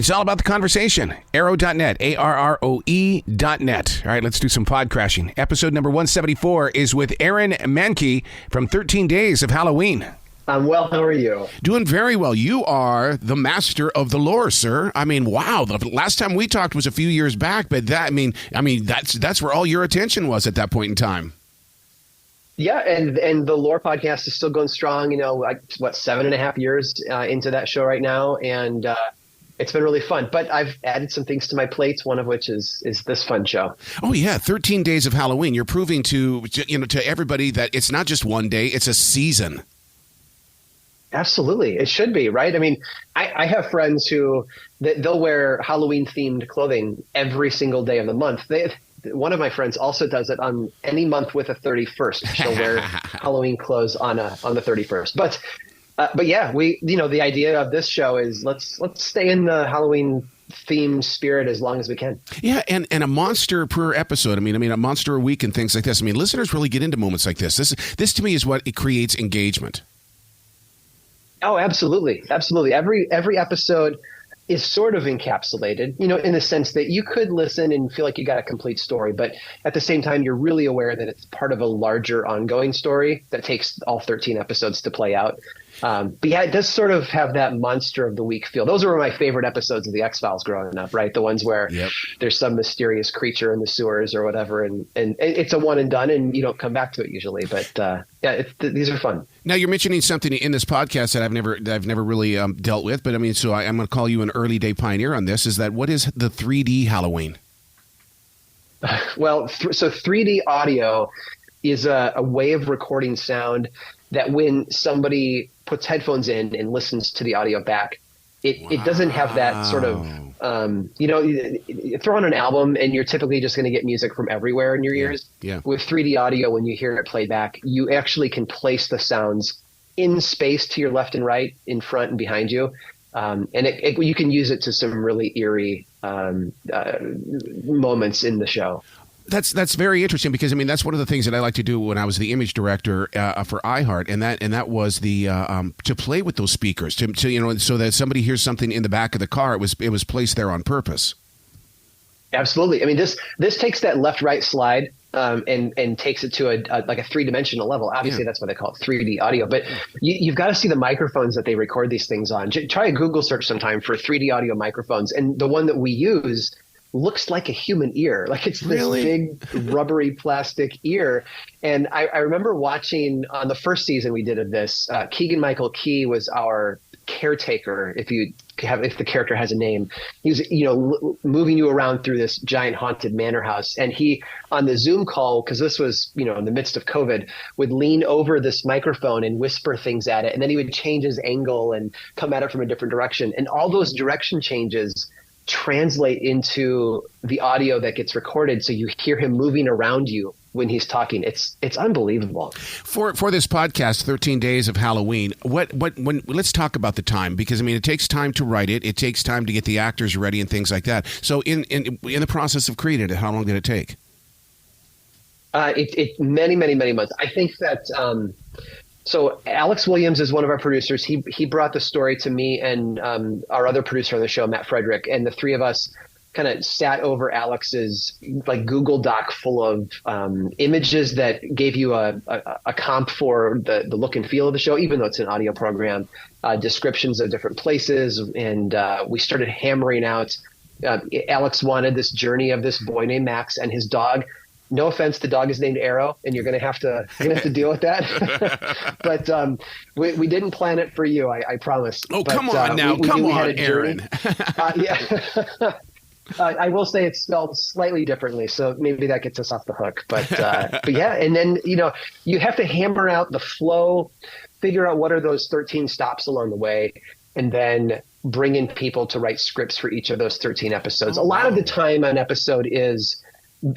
It's all about the conversation. Arrow.net, ARROE.net. All right, let's do some pod crashing. Episode number 174 is with Mahnke from 13 Days of Halloween. I'm well. How are you? Doing very well. You are the master of the lore, sir. I mean, wow. The last time we talked was a few years back, but that's where all your attention was at that point in time. Yeah, and the lore podcast is still going strong. 7.5 years into that show right now, and it's been really fun. But I've added some things to my plate. One of which is this fun show. Oh yeah, 13 Days of Halloween. You're proving to everybody that it's not just one day; it's a season. Absolutely. It should be, right? I mean, I have friends who they'll wear Halloween themed clothing every single day of the month. One of my friends also does it on any month with a 31st. She'll wear Halloween clothes on the 31st. But yeah, the idea of this show is let's stay in the Halloween themed spirit as long as we can. Yeah, and a monster per episode. I mean, a monster a week and things like this. I mean, listeners really get into moments like this. This to me is what it creates engagement. Oh, absolutely. Absolutely. Every episode is sort of encapsulated, in the sense that you could listen and feel like you got a complete story, but at the same time, you're really aware that it's part of a larger ongoing story that takes all 13 episodes to play out. But yeah, it does sort of have that monster of the week feel. Those were my favorite episodes of the X-Files growing up, right? The ones where there's some mysterious creature in the sewers or whatever, and it's a one and done, and you don't come back to it usually. But these are fun. Now you're mentioning something in this podcast that I've never really dealt with, but I mean, so I'm going to call you an early day pioneer on this. Is that what is the 3D Halloween? Well, so 3D audio is a way of recording sound that when somebody puts headphones in and listens to the audio back, it doesn't have that sort of, you throw on an album and you're typically just going to get music from everywhere in your ears. Yeah. With 3D audio, when you hear it played back, you actually can place the sounds in space to your left and right, in front and behind you. And you can use it to some really eerie moments in the show. That's very interesting because I mean that's one of the things that I like to do when I was the image director for iHeart, and that was the to play with those speakers to so that somebody hears something in the back of the car. It was placed there on purpose. Absolutely. I mean this takes that left-right slide and takes it to a three-dimensional level. Obviously, that's why they call it 3D audio. But you've got to see the microphones that they record these things on. Try a Google search sometime for 3D audio microphones, and the one that we use looks like a human ear. Like it's this big rubbery plastic ear. And I remember watching on the first season we did of this, Keegan-Michael Key was our caretaker. If the character has a name, he was, moving you around through this giant haunted manor house. And he, on the Zoom call, because this was, in the midst of COVID, would lean over this microphone and whisper things at it. And then he would change his angle and come at it from a different direction. And all those direction changes translate into the audio that gets recorded, so you hear him moving around you when he's talking. It's unbelievable. For this podcast, 13 Days of Halloween, let's talk about the time, because I mean it takes time to write it. It takes time to get the actors ready and things like that. So in the process of creating it, how long did it take? Many months. I think that so Alex Williams is one of our producers. He brought the story to me and our other producer on the show, Matt Frederick, and the three of us kind of sat over Alex's Google Doc full of images that gave you a comp for the look and feel of the show, even though it's an audio program, descriptions of different places, and we started hammering out. Alex wanted this journey of this boy named Max and his dog. No offense, the dog is named Arrow, and you're going to have to deal with that. But we didn't plan it for you, I promise. Oh, but, come on now. Come on, Aaron. Yeah. I will say it's spelled slightly differently, so maybe that gets us off the hook. But yeah, and then, you have to hammer out the flow, figure out what are those 13 stops along the way, and then bring in people to write scripts for each of those 13 episodes. A lot of the time an episode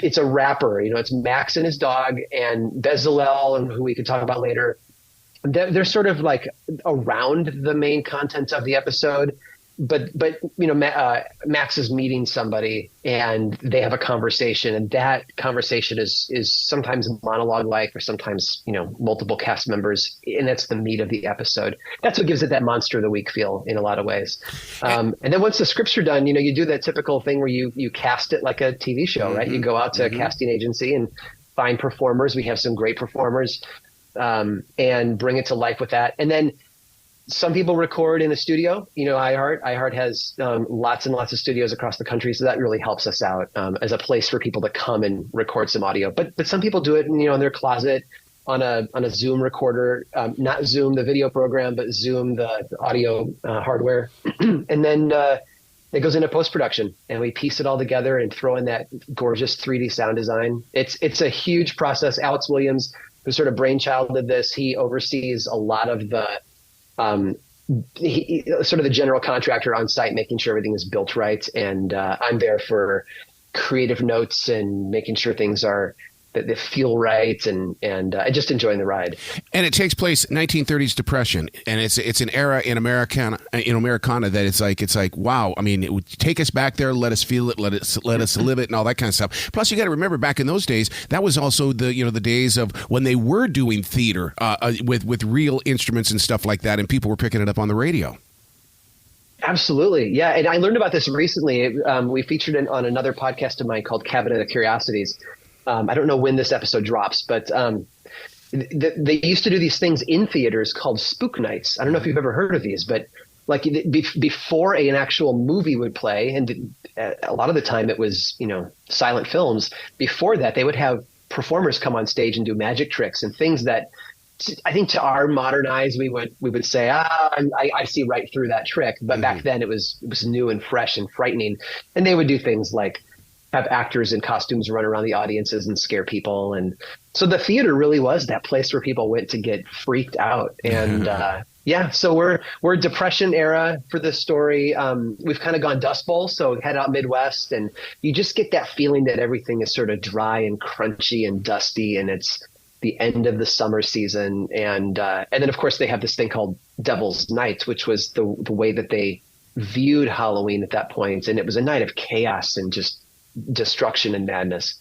it's a wrapper, it's Max and his dog and Bezalel, and who we could talk about later. They're sort of like around the main content of the episode. Max is meeting somebody and they have a conversation, and that conversation is sometimes monologue like, or sometimes multiple cast members, and that's the meat of the episode. That's what gives it that monster of the week feel in a lot of ways. And then once the scripts are done, you do that typical thing where you cast it like a TV show, right? You go out to a casting agency and find performers. We have some great performers, and bring it to life with that. And then some people record in the studio. iHeart has lots and lots of studios across the country, so that really helps us out as a place for people to come and record some audio. But some people do it, in their closet on a Zoom recorder, not Zoom the video program, but Zoom the audio hardware, and then it goes into post-production, and we piece it all together and throw in that gorgeous 3D sound design. It's a huge process. Alex Williams, who's sort of brainchild of this, he oversees a lot of the sort of the general contractor on site, making sure everything is built right. And I'm there for creative notes and making sure things are that they feel right, and just enjoying the ride. And it takes place 1930s Depression, and it's an era in Americana that it's like wow. I mean, it would take us back there, let us feel it, let us live it, and all that kind of stuff. Plus, you got to remember, back in those days, that was also the days of when they were doing theater with real instruments and stuff like that, and people were picking it up on the radio. Absolutely. Yeah. And I learned about this recently. We featured it on another podcast of mine called Cabinet of Curiosities. I don't know when this episode drops, but they used to do these things in theaters called spook nights. I don't know if you've ever heard of these, but like before an actual movie would play, and a lot of the time it was, silent films. Before that, they would have performers come on stage and do magic tricks and things that I think to our modern eyes, we would say, I see right through that trick. But back then it was new and fresh and frightening. And they would do things like have actors in costumes run around the audiences and scare people. And so the theater really was that place where people went to get freaked out. And so we're Depression era for this story. We've kind of gone Dust Bowl, so head out Midwest, and you just get that feeling that everything is sort of dry and crunchy and dusty, and it's the end of the summer season. And then of course they have this thing called Devil's Night, which was the way that they viewed Halloween at that point. And it was a night of chaos and just destruction and madness.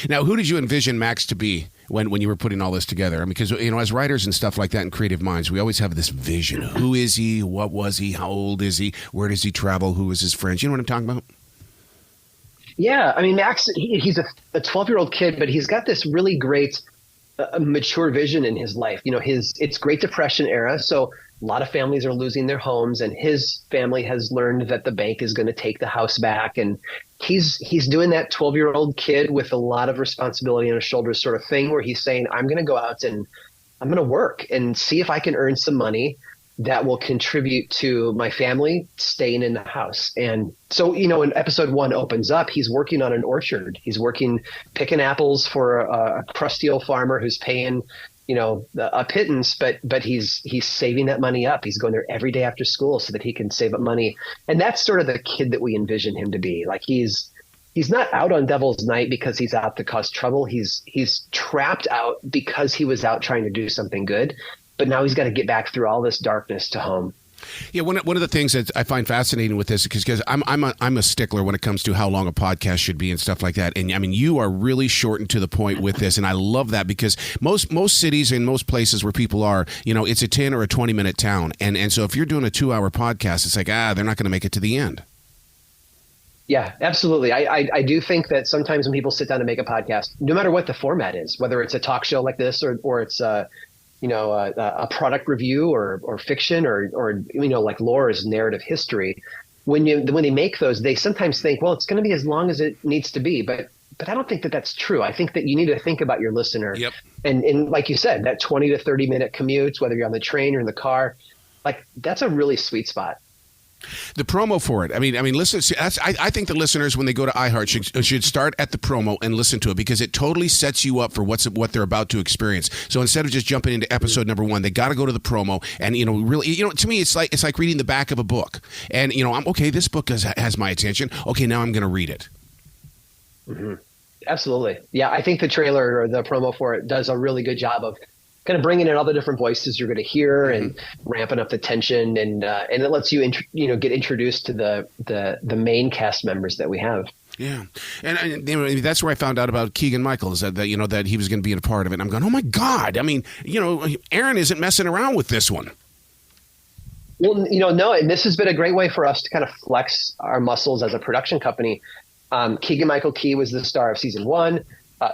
Now, who did you envision Max to be when you were putting all this together? I mean, because as writers and stuff like that in creative minds, we always have this vision. Who is he? What was he? How old is he? Where does he travel? Who is his friends? You know what I'm talking about? Yeah, I mean, Max, he's a 12-year-old kid, but he's got this really great mature vision in his life. It's Great Depression era, so a lot of families are losing their homes, and his family has learned that the bank is going to take the house back, and he's doing that 12-year-old kid with a lot of responsibility on his shoulders sort of thing, where he's saying, I'm going to go out and I'm going to work and see if I can earn some money that will contribute to my family staying in the house. And so, when episode 1 opens up, he's working on an orchard. He's picking apples for a crusty old farmer who's paying a pittance, but he's saving that money up. He's going there every day after school so that he can save up money. And that's sort of the kid that we envision him to be. Like he's not out on Devil's Night because he's out to cause trouble. He's trapped out because he was out trying to do something good, but now he's got to get back through all this darkness to home. Yeah, one of the things that I find fascinating with this, because I'm a stickler when it comes to how long a podcast should be and stuff like that. And I mean, you are really short and to the point with this, and I love that, because most cities and most places where people are, it's a 10 or a 20-minute town, and so if you're doing a 2-hour podcast, it's like they're not going to make it to the end. Yeah, absolutely. I do think that sometimes when people sit down to make a podcast, no matter what the format is, whether it's a talk show like this or it's a product review or fiction or like Laura's narrative history, when they make those, they sometimes think, well, it's going to be as long as it needs to be. But I don't think that that's true. I think that you need to think about your listener. Yep. And like you said, that 20 to 30 minute commute, whether you're on the train or in the car, like that's a really sweet spot. The promo for it. I mean, listen. I think the listeners, when they go to iHeart, should start at the promo and listen to it, because it totally sets you up for what they're about to experience. So instead of just jumping into episode number 1, they got to go to the promo, and really, to me, it's like reading the back of a book. And I'm okay. This book has my attention. Okay, now I'm going to read it. Mm-hmm. Absolutely. Yeah, I think the trailer or the promo for it does a really good job of kind of bringing in all the different voices you're going to hear and ramping up the tension, and it lets you get introduced to the main cast members that we have. Yeah, and that's where I found out about Keegan-Michael, is that that he was going to be a part of it. And I'm going, oh my God! I mean, Aaron isn't messing around with this one. Well, no, and this has been a great way for us to kind of flex our muscles as a production company. Keegan-Michael Key was the star of season 1.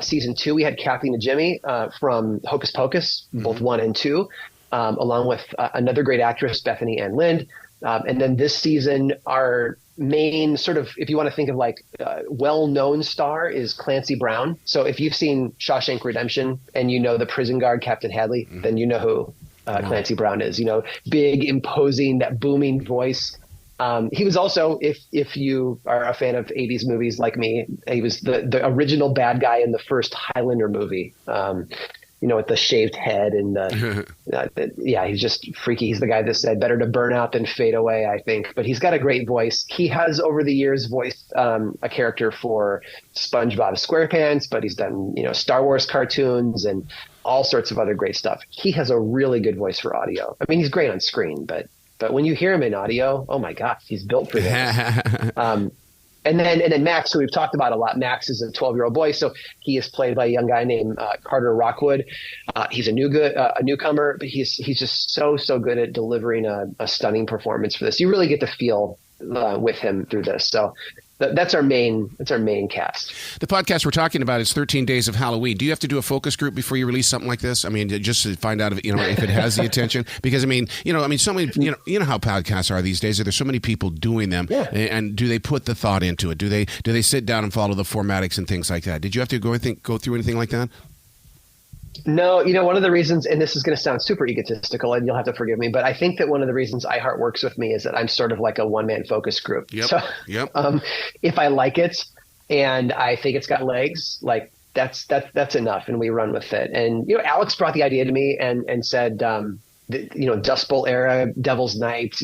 Season 2, we had Kathy Najimy from Hocus Pocus, both 1 and 2, along with another great actress, Bethany Ann Lind. And then this season, our main sort of, if you want to think of like well-known star, is Clancy Brown. So if you've seen Shawshank Redemption and the prison guard, Captain Hadley, then you know who Clancy Brown is. Big, imposing, that booming voice. He was also, if you are a fan of 80s movies like me, he was the original bad guy in the first Highlander movie, with the shaved head and he's just freaky. He's the guy that said better to burn out than fade away, I think. But he's got a great voice. He has over the years voiced a character for SpongeBob SquarePants, but he's done, Star Wars cartoons and all sorts of other great stuff. He has a really good voice for audio. I mean, he's great on screen, but when you hear him in audio, oh my gosh, he's built for this. And then Max, who we've talked about a lot. Max is a 12-year-old boy, so he is played by a young guy named Carter Rockwood. He's a newcomer, but he's just so good at delivering a stunning performance for this. You really get to feel with him through this. So that's our main cast. The podcast we're talking about is 13 Days of Halloween. Do you have to do a focus group before you release something like this? I mean, just to find out if it has the attention, because so many, you know how podcasts are these days. There's so many people doing them, and do they put the thought into it? Do they sit down and follow the formatics and things like that? Did you have to go through anything like that? No, one of the reasons, and this is going to sound super egotistical, and you'll have to forgive me, but I think that one of the reasons iHeart works with me is that I'm sort of like a one-man focus group. Yep. So, Yep. If I like it and I think it's got legs, like that's enough, and we run with it. And Alex brought the idea to me and said, Dust Bowl era, Devil's Night.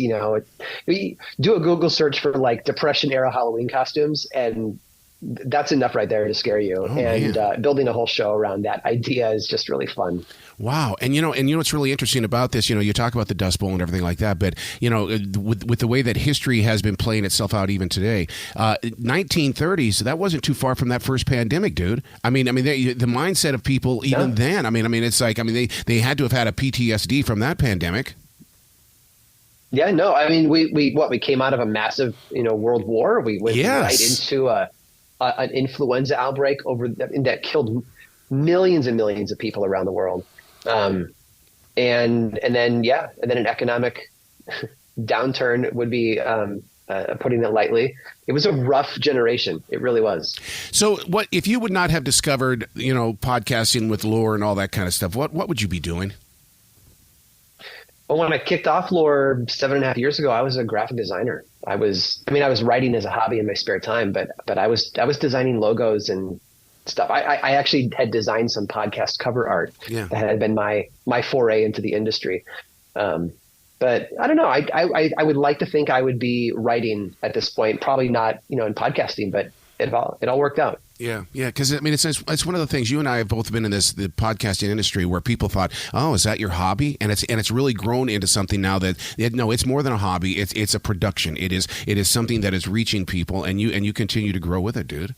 We do a Google search for like Depression era Halloween costumes, and that's enough right there to scare you. Building a whole show around that idea is just really fun. Wow. And what's really interesting about this, you talk about the Dust Bowl and everything like that, but with the way that history has been playing itself out even today, 1930s, that wasn't too far from that first pandemic, dude. I mean, the mindset of people even then, it's like, they had to have had a PTSD from that pandemic. Yeah, no, we came out of a massive, world war. We went right into an influenza outbreak that killed millions and millions of people around the world. And then an economic downturn would be, putting it lightly. It was a rough generation. It really was. So what, if you would not have discovered, podcasting with lore and all that kind of stuff, what would you be doing? Well, when I kicked off Lore 7.5 years ago, I was a graphic designer. I was writing as a hobby in my spare time, but I was designing logos and stuff. I actually had designed some podcast cover art. Yeah. That had been my foray into the industry. But I don't know. I would like to think I would be writing at this point, probably not, in podcasting, but it all worked out. Yeah, because it's one of the things. You and I have both been in the podcasting industry where people thought, "Oh, is that your hobby?" And it's really grown into something now that it's more than a hobby. It's a production. It is something that is reaching people, and you continue to grow with it, dude.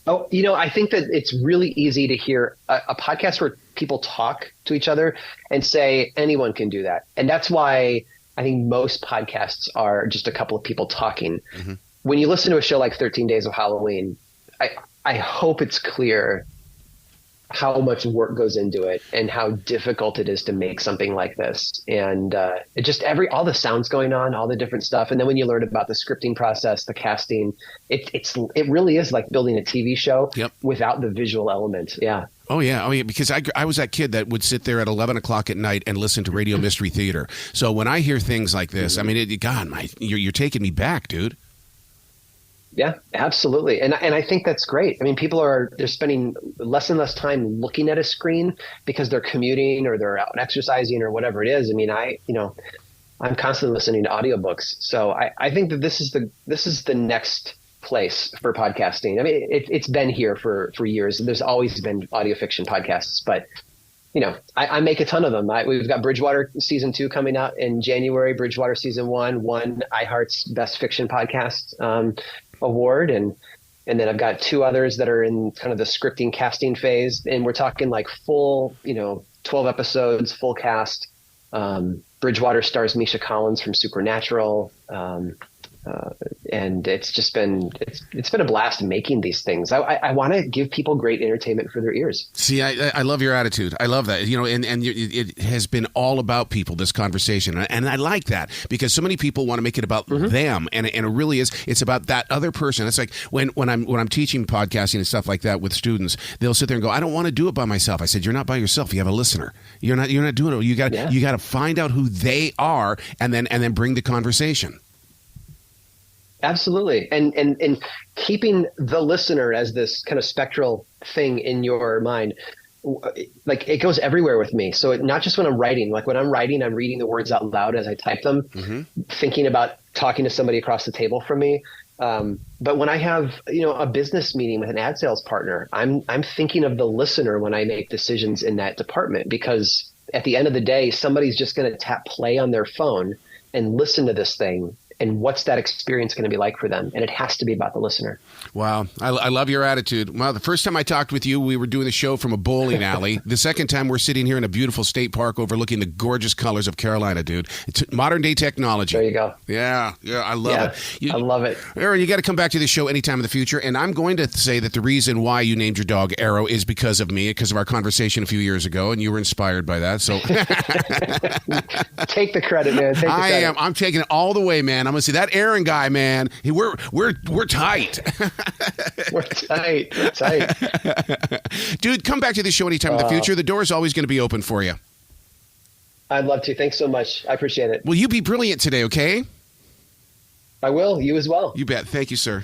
Oh, I think that it's really easy to hear a podcast where people talk to each other and say anyone can do that, and that's why I think most podcasts are just a couple of people talking. Mm-hmm. When you listen to a show like 13 Days of Halloween, I hope it's clear how much work goes into it and how difficult it is to make something like this. And it just all the sounds going on, all the different stuff. And then when you learn about the scripting process, the casting, it really is like building a TV show without the visual element. Yeah. Oh, yeah. Because I was that kid that would sit there at 11 o'clock at night and listen to Radio Mystery Theater. So when I hear things like this, you're taking me back, dude. Yeah, absolutely. And I think that's great. People they're spending less and less time looking at a screen because they're commuting or they're out exercising or whatever it is. I'm constantly listening to audiobooks. So I think that this is the next place for podcasting. It's been here for years. There's always been audio fiction podcasts, but I make a ton of them. We've got Bridgewater season 2 coming out in January. Bridgewater season 1 won iHeart's Best Fiction Podcast award, and then I've got 2 others that are in kind of the scripting casting phase, and we're talking like full, 12 episodes, full cast. Bridgewater stars Misha Collins from Supernatural. And it's just been it's been a blast making these things. I want to give people great entertainment for their ears. See, I love your attitude. I love that. It has been all about people, this conversation, and I like that because so many people want to make it about them, and it really is. It's about that other person. It's like when I'm teaching podcasting and stuff like that with students, they'll sit there and go, "I don't want to do it by myself." I said, "You're not by yourself. You have a listener. You're not doing it. You got to find out who they are, and then bring the conversation." Absolutely. And keeping the listener as this kind of spectral thing in your mind, like it goes everywhere with me. So not just when I'm writing, like when I'm writing, I'm reading the words out loud as I type them, thinking about talking to somebody across the table from me. But when I have, a business meeting with an ad sales partner, I'm thinking of the listener when I make decisions in that department, because at the end of the day, somebody's just going to tap play on their phone and listen to this thing. And what's that experience going to be like for them? And it has to be about the listener. Wow. I love your attitude. Well, the first time I talked with you, we were doing the show from a bowling alley. The second time, we're sitting here in a beautiful state park overlooking the gorgeous colors of Carolina, dude. It's modern day technology. There you go. Yeah, I love it. I love it. Aaron, you got to come back to this show anytime in the future. And I'm going to say that the reason why you named your dog Arrow is because of me, because of our conversation a few years ago, and you were inspired by that. So take the credit, man. I'm taking it all the way, man. I'm gonna say that Aaron guy, man. We're tight. We're tight. Dude, come back to this show anytime in the future. The door is always going to be open for you. I'd love to. Thanks so much. I appreciate it. Will you be brilliant today, okay? I will. You as well. You bet. Thank you, sir.